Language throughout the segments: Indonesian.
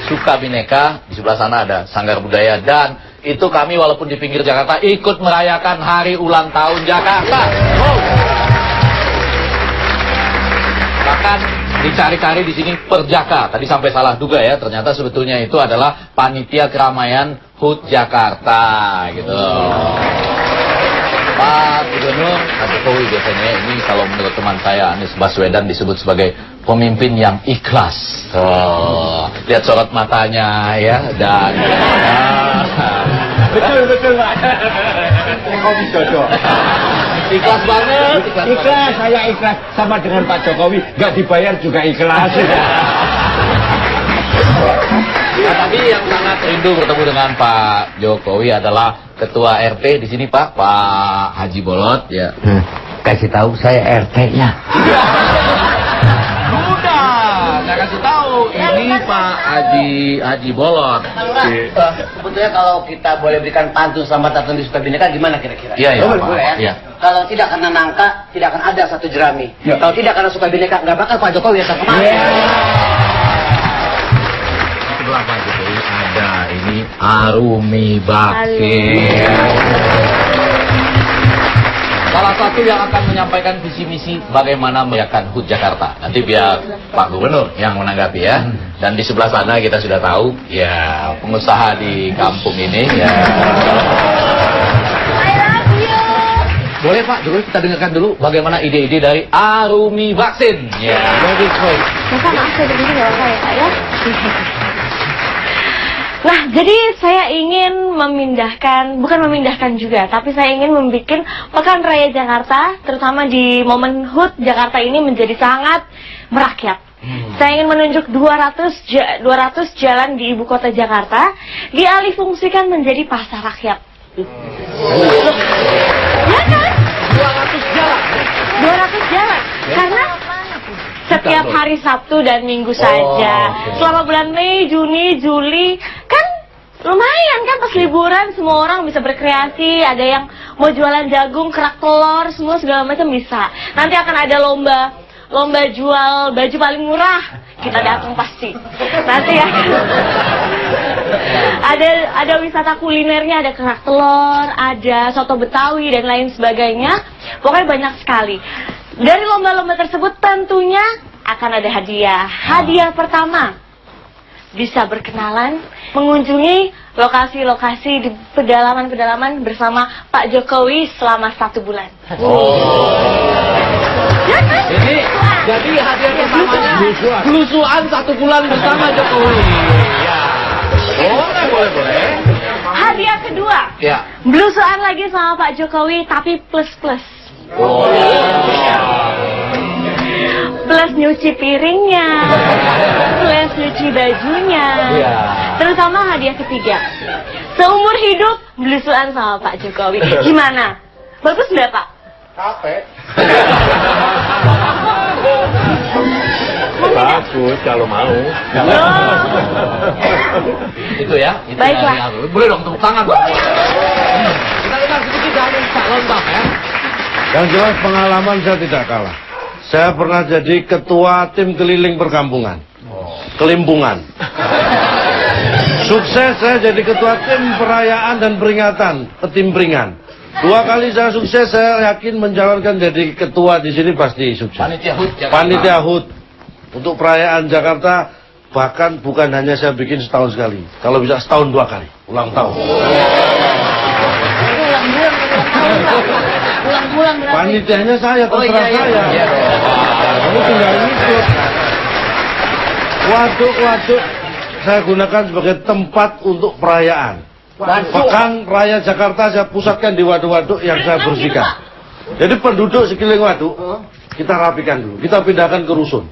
Sukabineka, di sebelah sana ada Sanggar Budaya, dan itu kami walaupun di pinggir Jakarta ikut merayakan hari ulang tahun Jakarta. Wow. Bahkan dicari-cari di sini Perjaka. Tadi sampai salah duga ya, ternyata sebetulnya itu adalah panitia keramaian HUT Jakarta gitu. Pak Gubernur, Pak Jokowi biasanya ini kalau menurut teman saya Anies Baswedan disebut sebagai pemimpin yang ikhlas. Lihat sorot matanya ya, dan betul Pak. Jokowi cocok. Ikhlas banget. Ikhlas, saya ikhlas sama dengan Pak Jokowi, nggak dibayar juga ikhlas. Nah, tadi yang sangat rindu bertemu dengan Pak Jokowi adalah Ketua RT di sini Pak Haji Bolot ya. Kasih tahu saya RT-nya. Udah, saya kasih tahu ini Pak Haji Bolot. Sebetulnya kalau kita boleh berikan pantun selamat datang di Sukabineka gimana kira-kira? Iya, Boleh, Pak. boleh ya? Iya. Kalau tidak karena nangka, tidak akan ada satu jerami. Kalau tidak karena Sukabineka, nggak bakal Pak Jokowi yang kemarin. Sebelah Pak Jokowi ada ini Arumi Bakti. Salah satu yang akan menyampaikan visi misi bagaimana merayakan HUT Jakarta. Nanti biar Pak Gubernur yang menanggapi ya. Dan di sebelah sana kita sudah tahu ya pengusaha di kampung ini ya. Boleh Pak Jokowi kita dengarkan dulu bagaimana ide-ide dari Arumi Vaksin. Ya. Masa maaf saya berdiri nggak apa ya Pak ya? Nah, jadi saya ingin bukan memindahkan juga, tapi saya ingin membuat Pekan Raya Jakarta, terutama di momen HUT Jakarta ini menjadi sangat merakyat. Saya ingin menunjuk 200 jalan di ibu kota Jakarta, dialihfungsikan menjadi pasar rakyat. Ya kan? 200 jalan. 200 jalan, karena setiap hari Sabtu dan Minggu saja. Selama bulan Mei, Juni, Juli, kan lumayan kan pas liburan semua orang bisa berkreasi. Ada yang mau jualan jagung, kerak telur, semua segala macam bisa. Nanti akan ada lomba jual baju paling murah. Kita datang pasti. Nanti ya. Ada wisata kulinernya, ada kerak telur, ada soto Betawi dan lain sebagainya. Pokoknya banyak sekali. Dari lomba-lomba tersebut tentunya akan ada hadiah. Hadiah pertama, bisa berkenalan, mengunjungi lokasi-lokasi di pedalaman-pedalaman bersama Pak Jokowi selama 1 bulan. Ya kan? Jadi hadiah pertamanya belusuan 1 bulan bersama Jokowi. Ya. Boleh. Hadiah kedua, Ya. belusuan lagi sama Pak Jokowi tapi plus-plus. Plus nyuci piringnya, plus nyuci bajunya. Terutama hadiah ketiga, seumur hidup belusuan sama Pak Jokowi. Gimana? Bagus nggak Pak? Capek. Bagus kalau mau. Itu ya. Itu Baiklah. ya. Boleh dong tepuk tangan. Kita dengar sedikit dari Pak Lontar ya. Yang jelas pengalaman saya tidak kalah. Saya pernah jadi ketua tim keliling perkampungan. Kelimpungan. Sukses saya jadi ketua tim perayaan dan peringatan, ketimpringan. 2 kali saya sukses, saya yakin mencalonkan jadi ketua di sini pasti sukses. Panitia HUT Jakarta. Panitia HUT untuk perayaan Jakarta, bahkan bukan hanya saya bikin setahun sekali. Kalau bisa setahun 2 kali, ulang tahun. Pulang-pulang berarti. Panitianya saya, terserah saya. Kamu tinggal ngikut. Waduk-waduk saya gunakan sebagai tempat untuk perayaan. Pekan Raya Jakarta saya pusatkan di waduk-waduk yang saya bersihkan. Jadi penduduk sekeliling waduk kita rapikan dulu, kita pindahkan ke rusun.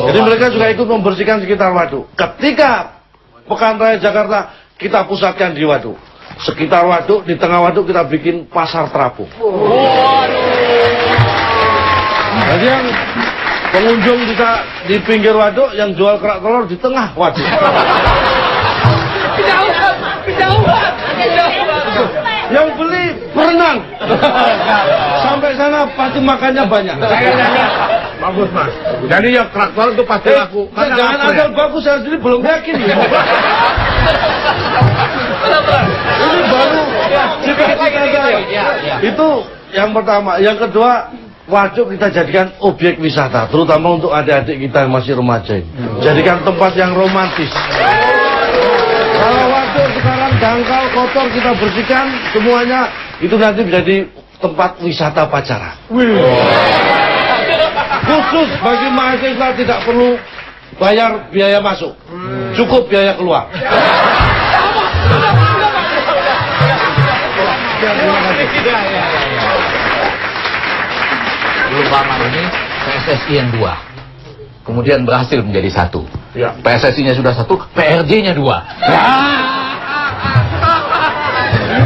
Jadi mereka juga ikut membersihkan sekitar waduk. Ketika Pekan Raya Jakarta kita pusatkan di waduk. Sekitar waduk, di tengah waduk kita bikin pasar terapung. Jadi yang pengunjung bisa di pinggir waduk, yang jual kerak telur di tengah waduk. Kejauhan. Yang beli berenang. Sampai sana pasti makannya banyak. Saya nanya, Bagus mas. Jadi yang traktor itu pasti laku. Karena Jangan laku, asal ya? bagus, saya sendiri belum yakin ya. Ini baru cita-cita saya. Itu yang pertama. Yang kedua, waduk kita jadikan objek wisata, terutama untuk adik-adik kita yang masih remaja ini. Jadikan tempat yang romantis. Kalau waduk sekarang dangkal, kotor, kita bersihkan semuanya, itu nanti menjadi tempat wisata pacaran. Khusus bagi mahasiswa tidak perlu bayar biaya masuk, cukup biaya keluar. Belum lama ini PSSI yang 2, kemudian berhasil menjadi 1. Ya. PSSI-nya sudah 1, PRJ-nya 2.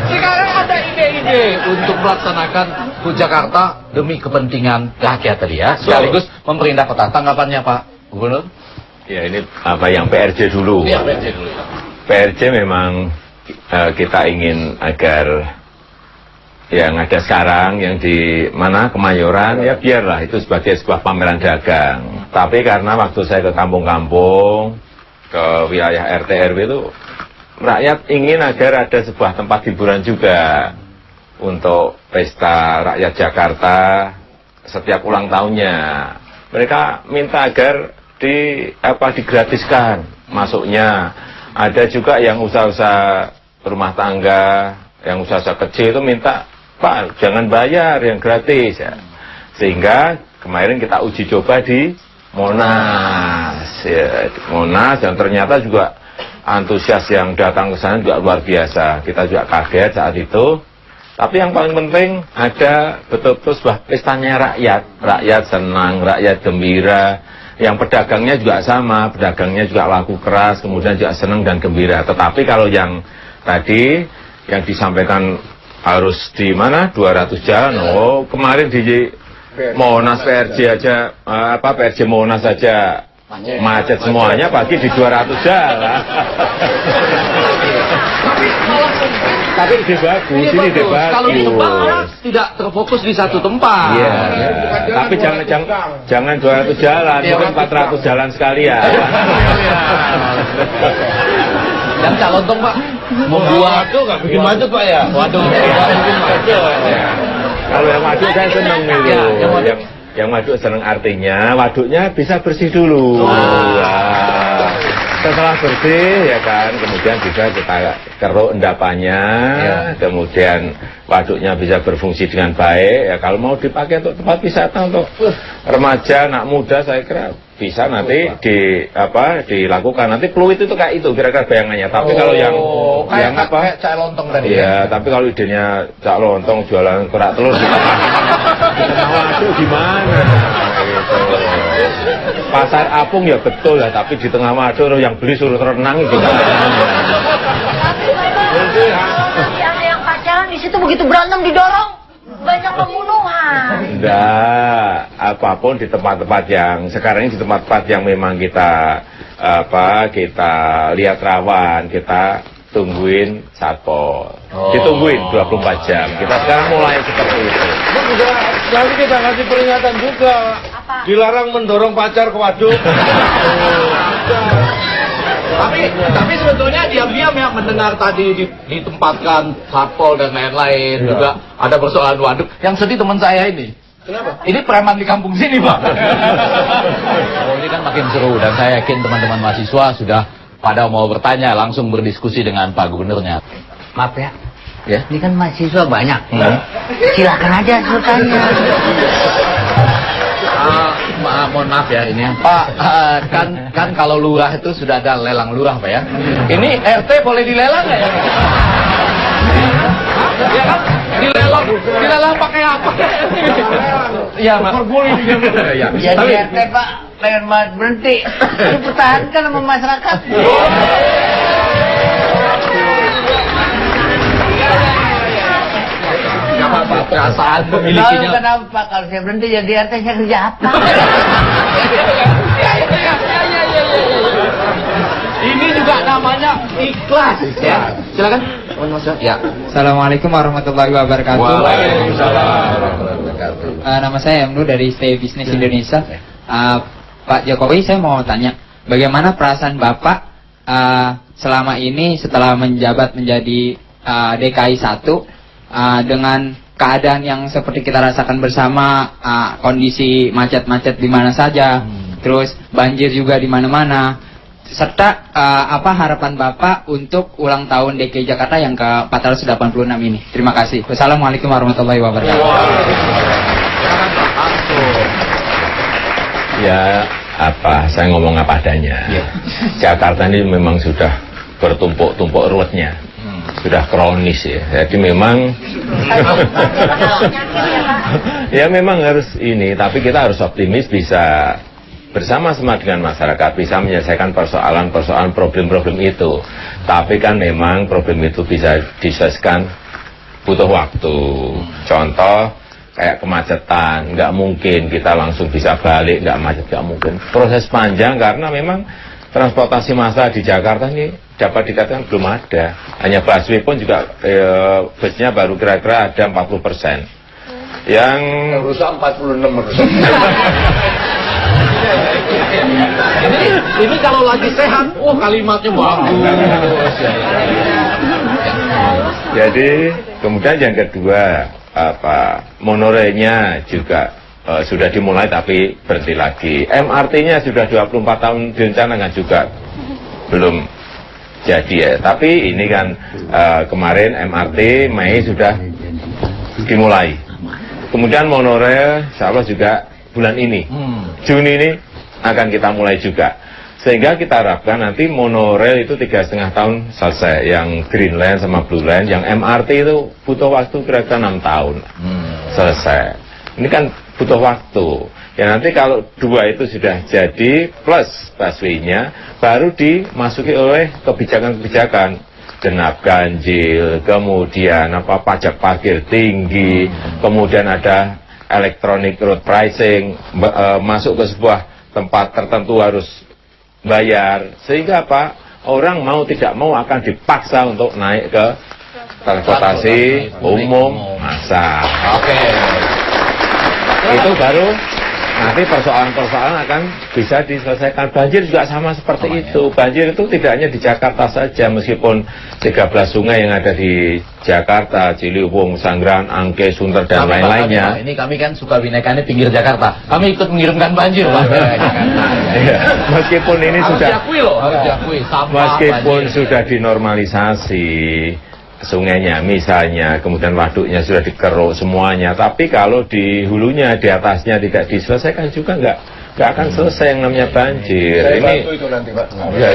Sekarang ada ide-ide untuk melaksanakan HUT Jakarta demi kepentingan rakyat tadi ya, sekaligus pemerintah kota. Tanggapannya Pak Gubernur? Ya ini apa yang PRJ dulu. Iya, PRJ dulu. PRJ memang kita ingin agar yang ada sekarang yang di mana Kemayoran ya biarlah itu sebagai sebuah pameran dagang. Tapi karena waktu saya ke kampung-kampung, ke wilayah RT RW itu rakyat ingin agar ada sebuah tempat hiburan juga untuk pesta rakyat Jakarta setiap ulang tahunnya. Mereka minta agar digratiskan masuknya. Ada juga yang usaha-usaha rumah tangga, yang usaha-usaha kecil itu minta, Pak, jangan bayar, yang gratis ya. Sehingga kemarin kita uji coba di Monas, ya, di Monas, dan ternyata juga antusias yang datang ke sana juga luar biasa. Kita juga kaget saat itu. Tapi yang paling penting ada betul-betul sebuah pestanya rakyat senang, rakyat gembira. Yang pedagangnya juga sama, pedagangnya juga laku keras, kemudian juga senang dan gembira. Tetapi kalau yang tadi yang disampaikan harus di mana 200 jalan, oh kemarin di Monas PRJ aja, PRJ Monas aja macet semuanya, pagi di 200 jalan. Tapi ide bagus, ini ide bagus. Kalau di tempat tidak terfokus di satu tempat. Iya. Tapi jangan 200 jalan, mungkin 400 jalan sekalian. Yang Calontong Pak membuat Bikin macet Pak ya? waduh. Kalau yang waduk saya seneng itu. Yang waduk seneng artinya waduknya bisa bersih dulu. Nah, setelah bersih ya kan, kemudian bisa kita keruk endapannya, kemudian waduknya bisa berfungsi dengan baik. Ya kalau mau dipakai untuk tempat wisata untuk remaja, anak muda, saya kira bisa nanti dilakukan. Nanti Pluit itu kayak itu kira-kira bayangannya. Tapi kalau yang kayak Cak Lontong tadi. Iya, tapi kalau idenya Cak Lontong jualan kerak telur di tengah waduk gimana? Gitu. Pasar apung ya betul lah, tapi di tengah waduk yang beli suruh renang gimana? Yang pacaran di situ begitu berantem didorong, banyak pembunuhan. Enggak, apapun di tempat-tempat yang sekarang ini di tempat-tempat yang memang kita lihat rawan, kita tungguin satpol. Ditungguin 24 jam. Kita sekarang mulai seperti itu. Nanti kita kasih peringatan juga. Dilarang mendorong pacar ke waduk. Tapi sebetulnya diam-diam ya mendengar tadi ditempatkan satpol dan lain-lain juga ada persoalan waduk. Yang sedih teman saya ini. Kenapa? Ini preman di kampung sini Pak. Oh, ini kan makin seru dan saya yakin teman-teman mahasiswa sudah pada mau bertanya langsung berdiskusi dengan Pak Gubernurnya. Maaf ya, Ya. ini kan mahasiswa banyak. Silakan aja bertanya. Mohon maaf ya ini Pak, kan kalau lurah itu sudah ada lelang lurah Pak ya. Ini RT boleh dilelang nggak ya? Ya kan? Dilelang pakai apa? Iya Mas. Ya. Jadi RT Pak, pengen banget berhenti. Dipertahankan sama masyarakat. Apa perasaan Lalu memilikinya? kenapa kalau saya berhenti jadi RT saya kerja apa? Ini juga namanya ikhlas ya. Silakan. Ya. Assalamualaikum warahmatullahi wabarakatuh. Waalaikumsalam warahmatullahi wabarakatuh. Nama saya Emru dari Stay Business Indonesia. Pak Jokowi, saya mau tanya, bagaimana perasaan Bapak selama ini setelah menjabat menjadi DKI 1 dengan keadaan yang seperti kita rasakan bersama, kondisi macet-macet di mana saja, terus banjir juga di mana-mana, serta apa harapan Bapak untuk ulang tahun DKI Jakarta yang ke-486 ini? Terima kasih. Wassalamualaikum warahmatullahi wabarakatuh. Ya, saya ngomong apa adanya. Jakarta ini memang sudah bertumpuk-tumpuk ruwetnya. Sudah kronis ya. Jadi memang ya memang harus ini, tapi kita harus optimis bisa bersama-sama dengan masyarakat bisa menyelesaikan persoalan-persoalan problem-problem itu. Tapi kan memang problem itu bisa diselesaikan butuh waktu. Contoh kayak kemacetan, nggak mungkin kita langsung bisa balik, nggak macet, nggak mungkin. Proses panjang karena memang transportasi massal di Jakarta ini dapat dikatakan belum ada. Hanya busway pun juga busnya baru kira-kira ada 40%. Yang Rusak 46%. Ini kalau lagi sehat, kalimatnya bagus. jadi kemudian yang kedua monorailnya juga sudah dimulai tapi berhenti lagi. MRT-nya sudah 24 tahun direncanakan juga belum jadi ya. Tapi ini kan kemarin MRT Mei sudah dimulai. Kemudian monorail insya Allah juga bulan ini, Juni ini akan kita mulai juga. Sehingga kita harapkan nanti monorail itu 3,5 tahun selesai. Yang Green Line sama Blue Line, yang MRT itu butuh waktu kira-kira 6 tahun selesai. Ini kan butuh waktu. Ya nanti kalau dua itu sudah jadi plus busway-nya, baru dimasuki oleh kebijakan-kebijakan. Genap ganjil, kemudian pajak parkir tinggi, kemudian ada electronic road pricing, masuk ke sebuah tempat tertentu harus bayar, sehingga orang mau tidak mau akan dipaksa untuk naik ke transportasi umum massal. Itu baru nanti persoalan-persoalan akan bisa diselesaikan. Banjir juga sama seperti itu. Banjir itu tidak hanya di Jakarta saja, meskipun 13 sungai yang ada di Jakarta, Ciliwung, Sanggraan, Angke, Sunter, dan lain-lainnya. Ini kami kan suka binaikannya pinggir Jakarta. Kami ikut mengirimkan banjir, Pak. Meskipun ini harus sudah diakui loh, harus diakui. Sampah, meskipun banjir. sudah dinormalisasi sungainya misalnya, kemudian waduknya sudah dikeruk semuanya, tapi kalau di hulunya, di atasnya tidak diselesaikan juga nggak akan selesai yang namanya banjir. Saya Ini bantu itu nanti, Pak. ya.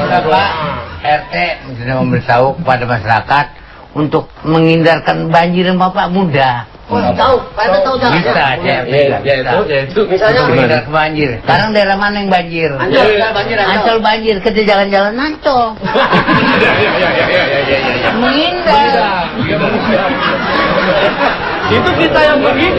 Bapak RT sudah memberitahu kepada masyarakat untuk menghindarkan banjir yang Bapak muda. Tahu, Pak RT tahu tak? Bisa, Yaitu. Misalnya menghindarkan banjir. Sekarang daerah mana yang banjir? Ancol banjir, kita jalan-jalan Ancol. Menghindar. Itu kita yang begini.